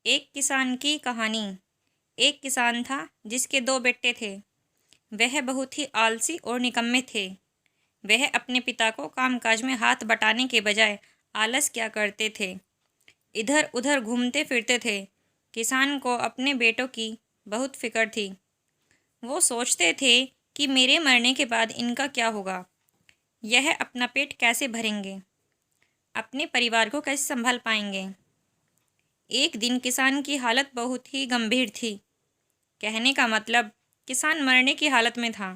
एक किसान की कहानी। एक किसान था जिसके दो बेटे थे। वह बहुत ही आलसी और निकम्मे थे। वह अपने पिता को कामकाज में हाथ बटाने के बजाय आलस किया करते थे। इधर उधर घूमते फिरते थे। किसान को अपने बेटों की बहुत फिक्र थी। वो सोचते थे कि मेरे मरने के बाद इनका क्या होगा, यह अपना पेट कैसे भरेंगे, अपने परिवार को कैसे संभाल पाएंगे। एक दिन किसान की हालत बहुत ही गंभीर थी। कहने का मतलब किसान मरने की हालत में था।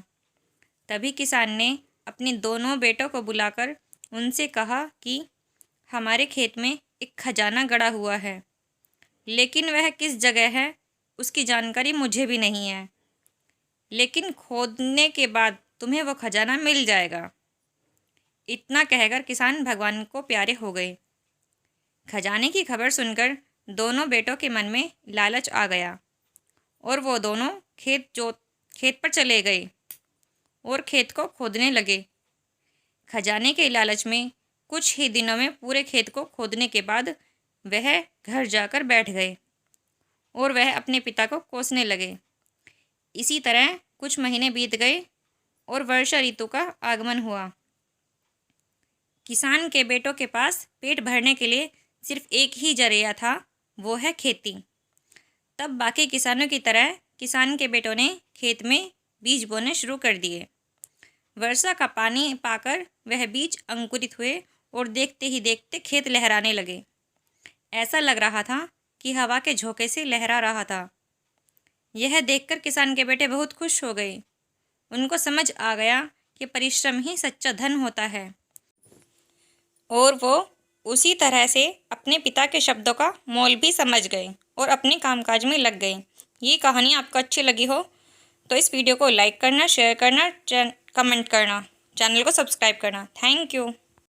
तभी किसान ने अपने दोनों बेटों को बुलाकर उनसे कहा कि हमारे खेत में एक खजाना गड़ा हुआ है, लेकिन वह किस जगह है उसकी जानकारी मुझे भी नहीं है, लेकिन खोदने के बाद तुम्हें वो खजाना मिल जाएगा। इतना कहकर किसान भगवान को प्यारे हो गए। खजाने की खबर सुनकर दोनों बेटों के मन में लालच आ गया और वो दोनों खेत पर चले गए और खेत को खोदने लगे। खजाने के लालच में कुछ ही दिनों में पूरे खेत को खोदने के बाद वह घर जाकर बैठ गए और वह अपने पिता को कोसने लगे। इसी तरह कुछ महीने बीत गए और वर्षा ऋतु का आगमन हुआ। किसान के बेटों के पास पेट भरने के लिए सिर्फ एक ही जरिया था, वो है खेती। तब बाकी किसानों की तरह किसान के बेटों ने खेत में बीज बोने शुरू कर दिए। वर्षा का पानी पाकर वह बीज अंकुरित हुए और देखते ही देखते खेत लहराने लगे। ऐसा लग रहा था कि हवा के झोंके से लहरा रहा था। यह देखकर किसान के बेटे बहुत खुश हो गए। उनको समझ आ गया कि परिश्रम ही सच्चा धन होता है, और वो उसी तरह से अपने पिता के शब्दों का मोल भी समझ गए और अपने कामकाज में लग गए। ये कहानी आपको अच्छी लगी हो तो इस वीडियो को लाइक करना, शेयर करना, कमेंट करना, चैनल को सब्सक्राइब करना। Thank you.